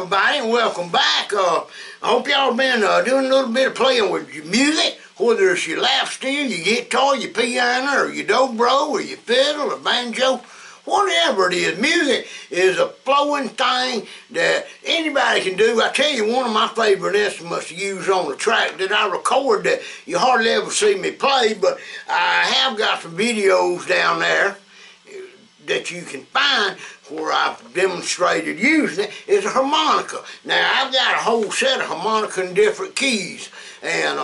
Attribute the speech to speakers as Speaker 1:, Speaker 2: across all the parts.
Speaker 1: everybody, and welcome back. I hope y'all been doing a little bit of playing with your music, whether it's your lap steel, your guitar, your piano, or your dobro, or your fiddle, or banjo, whatever it is. Music is a flowing thing that anybody can do. I tell you, one of my favorite instruments to use on the track that I record that you hardly ever see me play, but I have got some videos down there that you can find where I've demonstrated using it, is a harmonica. Now, I've got a whole set of harmonica in different keys, and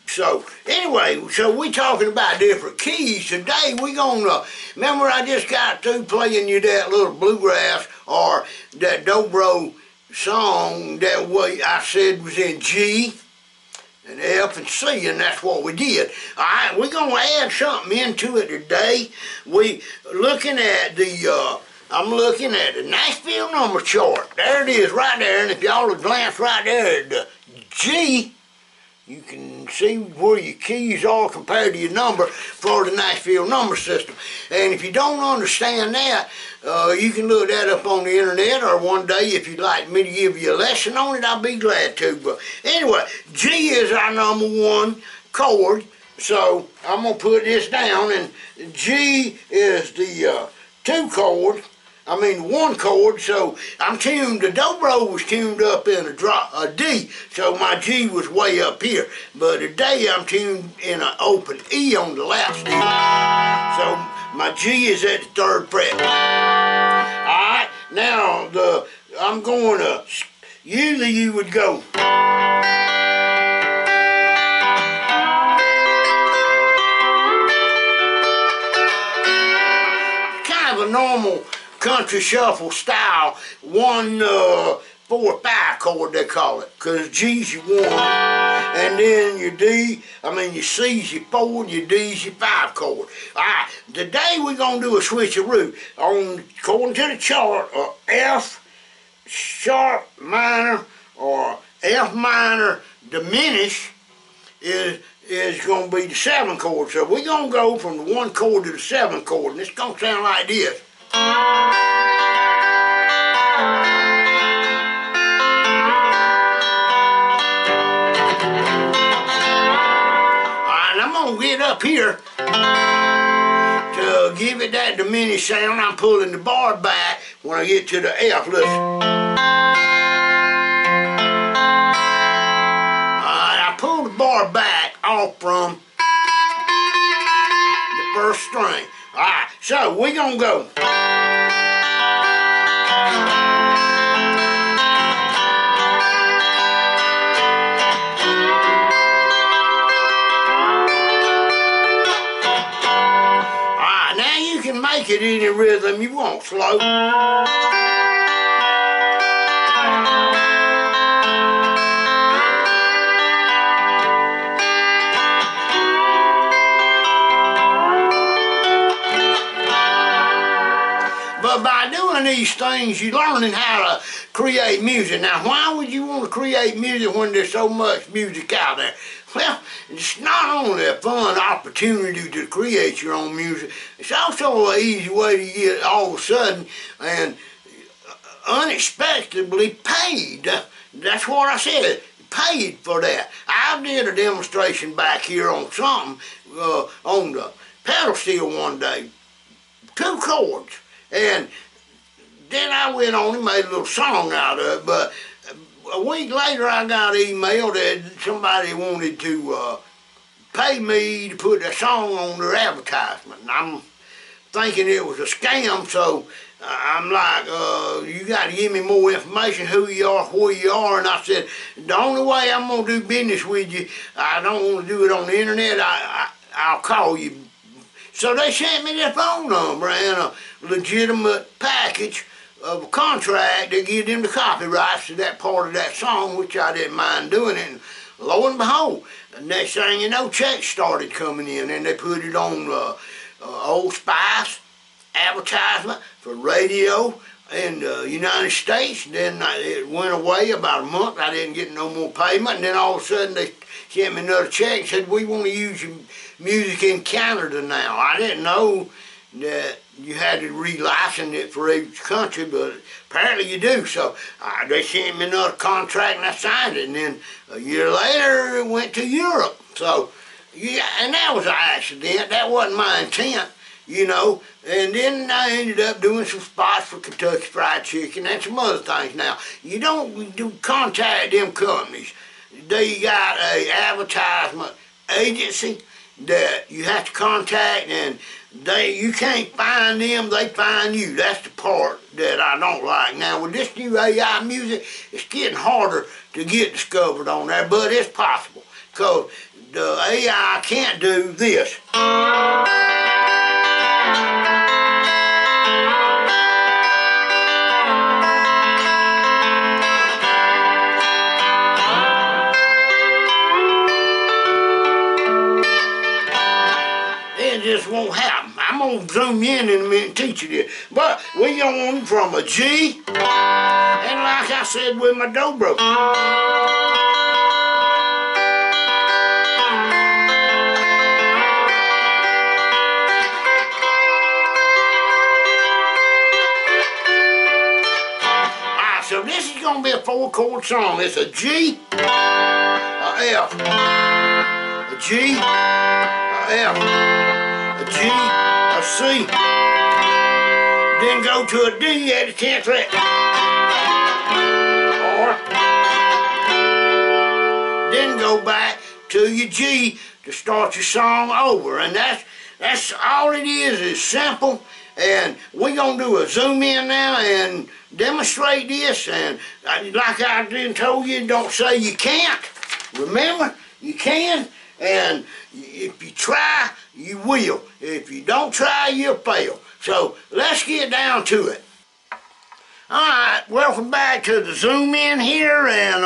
Speaker 1: so anyway, so we talking about different keys. Today we gonna, remember I just got through playing you that little bluegrass or that dobro song that way I said was in G and F and C, and that's what we did. Alright, we're going to add something into it today. We looking at the, I'm looking at the Nashville number chart. There it is right there, and if y'all will glance right there at the G, you can see where your keys are compared to your number for the Nashville number system. And if you don't understand that, you can look that up on the internet, or one day if you'd like me to give you a lesson on it, I'll be glad to. But anyway, G is our number one chord, so I'm going to put this down, and G is the one chord, so I'm tuned, the dobro was tuned up in a D, so my G was way up here. But today I'm tuned in an open E on the lap steel, so my G is at the 3rd fret. Alright, now I'm going to, usually you would go kind of a normal country shuffle style, 1, 4, 5 chord they call it, because G's your 1, and then your your C's your 4, and your D's your 5 chord. Alright, today we're going to do a switcheroo. According to the chart, F sharp minor or F minor diminished is going to be the 7 chord. So we're going to go from the 1 chord to the 7 chord, and it's going to sound like this. Alright, I'm going to get up here to give it that diminished sound. I'm pulling the bar back when I get to the F. Listen. Alright, I pull the bar back off from the 1st string. Alright, so we're going to go. Alright, now you can make it any rhythm you want, slow. But by doing these things, you're learning how to create music. Now, why would you want to create music when there's so much music out there? Well, it's not only a fun opportunity to create your own music, it's also an easy way to get all of a sudden and unexpectedly paid. That's what I said, paid for that. I did a demonstration back here on Something, on the pedal steel one day, 2 chords. And then I went on and made a little song out of it, but a week later I got an email that somebody wanted to pay me to put a song on their advertisement. And I'm thinking it was a scam, so I'm like, you got to give me more information, who you are, where you are. And I said, the only way I'm going to do business with you, I don't want to do it on the internet, I'll call you. So they sent me their phone number and a legitimate package of a contract to give them the copyrights to that part of that song, which I didn't mind doing it. And lo and behold, the next thing you know, checks started coming in, and they put it on Old Spice advertisement for radio in the United States. Then it went away about a month. I didn't get no more payment, and then all of a sudden they sent me another check and said, we want to use your music in Canada now. I didn't know that you had to relicense it for each country, but apparently you do. So they sent me another contract and I signed it, and then a year later it went to Europe. So, yeah, and that was an accident. That wasn't my intent, you know. And then I ended up doing some spots for Kentucky Fried Chicken and some other things. Now, you don't do contact them companies. They got a advertisement agency that you have to contact, and you can't find them, they find you. That's the part that I don't like. Now with this new AI music, it's getting harder to get discovered on there, but it's possible, because the AI can't do this. It just won't happen. I'm going to zoom in a minute and teach you this. But we going from a G, and like I said with my dobro. Alright, so this is going to be a 4-chord song. It's a G, a F, a G, a F, a G, a C, then go to a D at the 10th fret, or then go back to your G to start your song over. And that's all it is simple. And we're going to do a zoom in now and demonstrate this. And like I done told you, don't say you can't. Remember, you can. And if you try, you will. If you don't try, you'll fail. So let's get down to it. Alright, welcome back to the zoom in here, and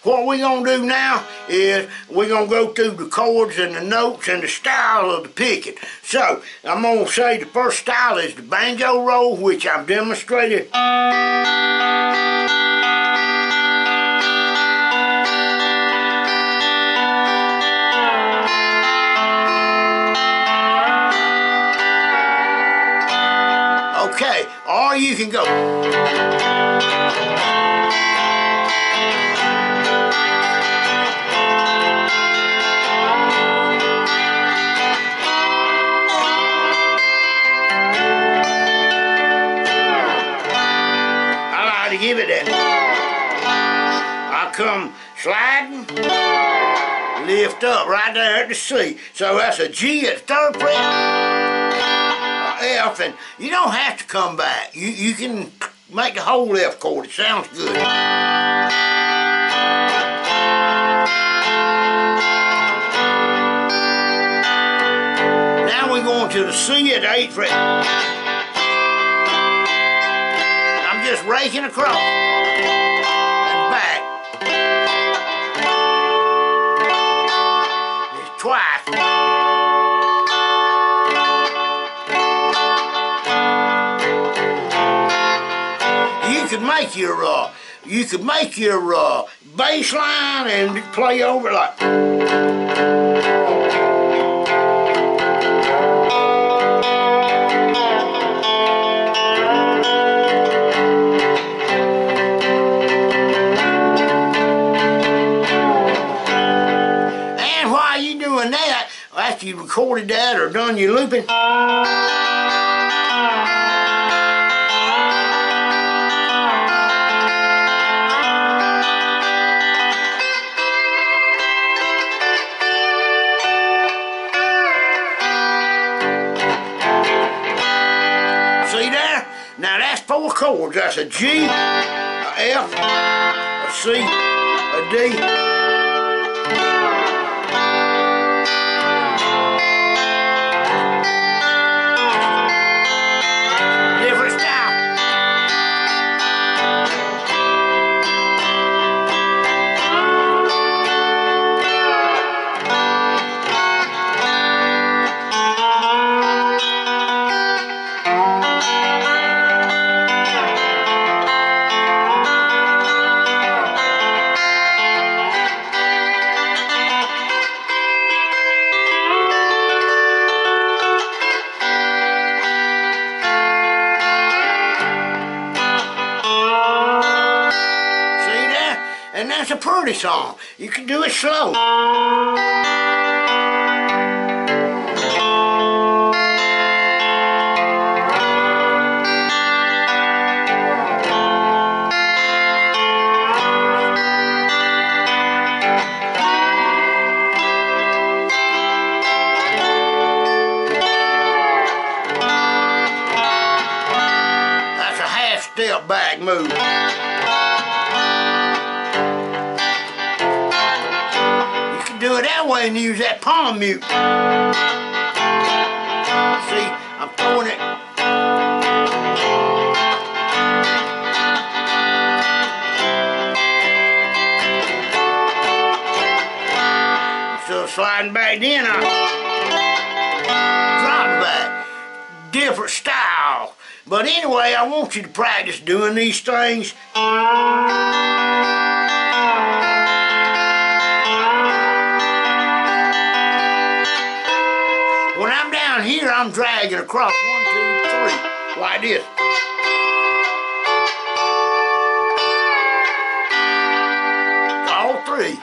Speaker 1: what we're going to do now is we're going to go through the chords and the notes and the style of the picking. So, I'm going to say the first style is the banjo roll, which I've demonstrated. Okay, or you can go. I like to give it that. I come sliding, lift up right there at the C. So that's a G at the 3rd fret. F, and you don't have to come back. You can make the whole F chord. It sounds good. Now we're going to the C at the 8th fret. I'm just raking across and back. It's twice. You could make your bass line and play over like. And while you're doing that, after you recorded that or done your looping, now that's 4 chords. That's a G, a F, a C, a D. Different style. And that's a pretty song. You can do it slow. That's a half step back move. Do it that way and use that palm mute. See, I'm throwing it. Instead of sliding back in, I drop back. Different style. But anyway, I want you to practice doing these things. When I'm down here, I'm dragging across 1, 2, 3, like this. All 3.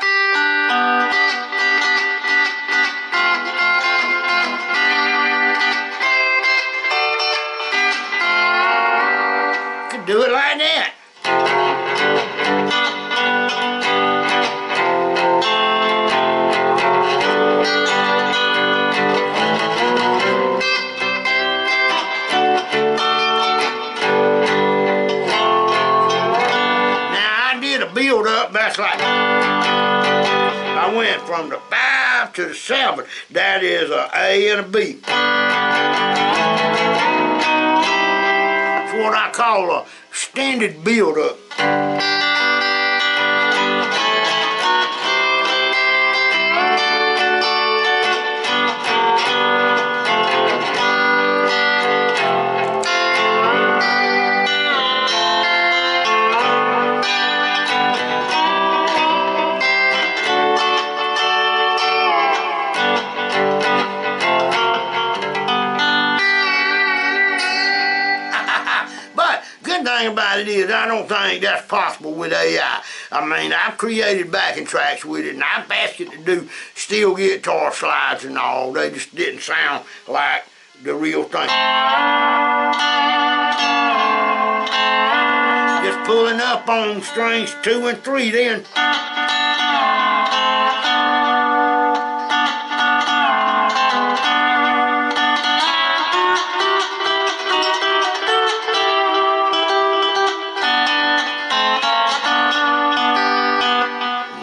Speaker 1: Could do it like that. Build up, that's like I went from the 5 to the 7. That is a A and a B. It's what I call a extended build up. Good thing about it is I don't think that's possible with AI. I mean, I've created backing tracks with it, and I've asked it to do steel guitar slides and all. They just didn't sound like the real thing. Just pulling up on strings 2 and 3 then.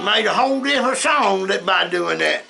Speaker 1: Made a whole different song by doing that.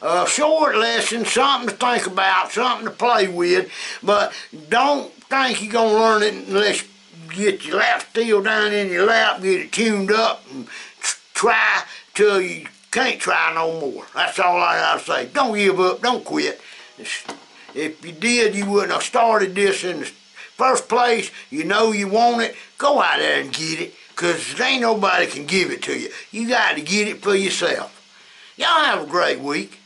Speaker 1: A short lesson, something to think about, something to play with, but don't think you're going to learn it unless you get your lap steel down in your lap, get it tuned up, and try till you can't try no more. That's all I got to say. Don't give up, don't quit. If you did, you wouldn't have started this in the first place. You know you want it, go out there and get it, because ain't nobody can give it to you. You got to get it for yourself. Y'all have a great week.